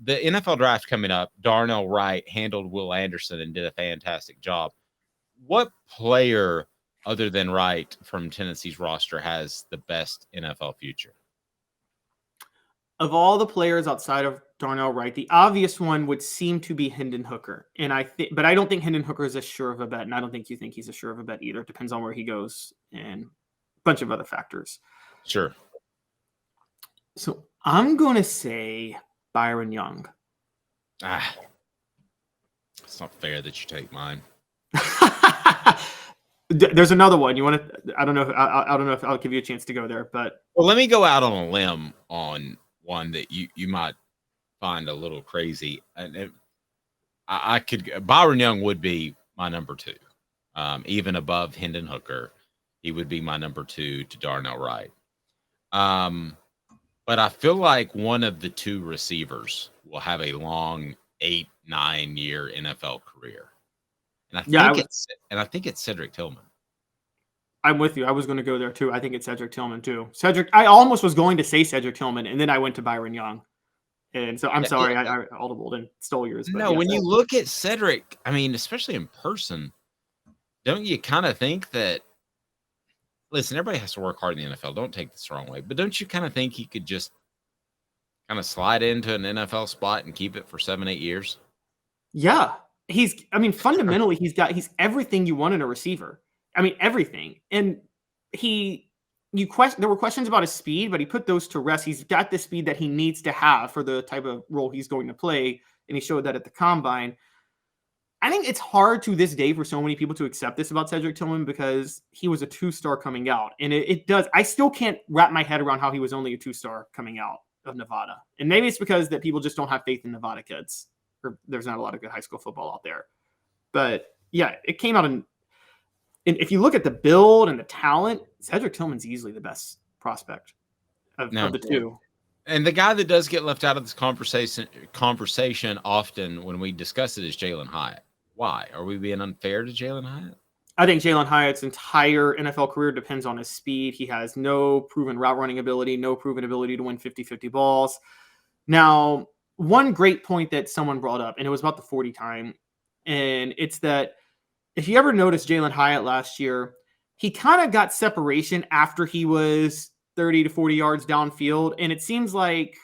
the NFL draft coming up, Darnell Wright handled Will Anderson and did a fantastic job. What player other than Wright from Tennessee's roster has the best NFL future? Of all the players outside of Darnell Wright, the obvious one would seem to be Hendon Hooker. But I don't think Hendon Hooker is as sure of a bet, and I don't think you think he's as sure of a bet either. It depends on where he goes and a bunch of other factors. Sure. So I'm going to say Byron Young. It's not fair that you take mine. There's another one. You want to? I don't know. I don't know if I'll give you a chance to go there, but let me go out on a limb on one that you might find a little crazy, and Byron Young would be my number 2, even above Hendon Hooker. He would be my number 2 to Darnell Wright. But I feel like one of the 2 receivers will have a long 8-9 year NFL career. And I think it's Cedric Tillman. I'm with you. I was going to go there too. I think it's Cedric Tillman too. I almost was going to say Cedric Tillman, and then I went to Byron Young. And so I'm sorry, I audibled and stole yours. No, when you look at Cedric, I mean, especially in person, don't you kind of think that, listen, everybody has to work hard in the NFL. Don't take this the wrong way. But don't you kind of think he could just kind of slide into an NFL spot and keep it for 7-8 years? Yeah. Fundamentally, he's everything you want in a receiver. I mean, everything. And there were questions about his speed, but he put those to rest. He's got the speed that he needs to have for the type of role he's going to play. And he showed that at the combine. I think it's hard to this day for so many people to accept this about Cedric Tillman because he was a 2-star coming out. And it does. I still can't wrap my head around how he was only a 2-star coming out of Nevada. And maybe it's because that people just don't have faith in Nevada kids. Or there's not a lot of good high school football out there. But yeah, it came out and if you look at the build and the talent, Cedric Tillman's easily the best prospect of the 2. And the guy that does get left out of this conversation often when we discuss it is Jalin Hyatt. Why? Are we being unfair to Jalin Hyatt? I think Jalin Hyatt's entire NFL career depends on his speed. He has no proven route running ability, no proven ability to win 50-50 balls. Now, one great point that someone brought up, and it was about the 40 time, and it's that if you ever noticed Jalin Hyatt last year, he kind of got separation after he was 30 to 40 yards downfield, and it seems like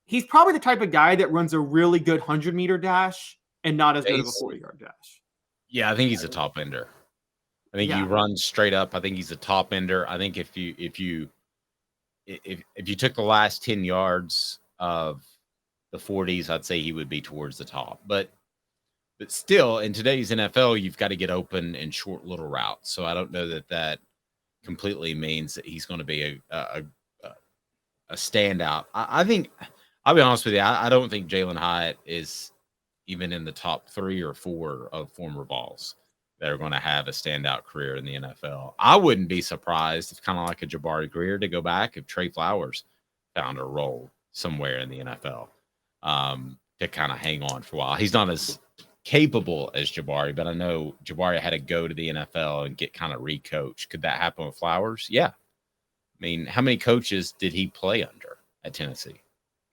he's probably the type of guy that runs a really good 100-meter dash and not as good of a 40-yard dash. Yeah, I think he's a top ender. I think he runs straight up. I think he's a top ender. I think if you took the last 10 yards of the 40s, I'd say he would be towards the top. But still, in today's NFL, you've got to get open in short little routes. So I don't know that completely means that he's going to be a standout. I think, I'll be honest with you, I don't think Jalin Hyatt is even in the top 3 or 4 of former Vols that are going to have a standout career in the NFL. I wouldn't be surprised if, kind of like a Jabari Greer, to go back if Trey Flowers found a role somewhere in the NFL to kind of hang on for a while. He's not as capable as Jabari, but I know Jabari had to go to the NFL and get kind of recoached. Could that happen with Flowers? Yeah. I mean, how many coaches did he play under at Tennessee?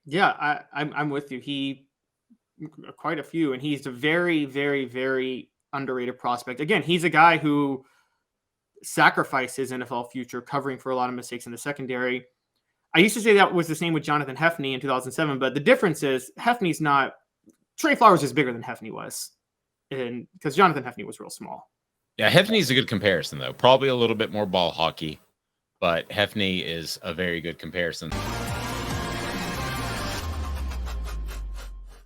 Yeah, I'm with you. He quite a few, and he's a very, very, very underrated prospect. Again, he's a guy who sacrificed his NFL future covering for a lot of mistakes in the secondary. I used to say that was the same with Jonathan Hefney in 2007, but the difference is Hefney's not – Trey Flowers is bigger than Hefney was, and because Jonathan Hefney was real small. Yeah, Hefney's a good comparison, though. Probably a little bit more ball hockey, but Hefney is a very good comparison.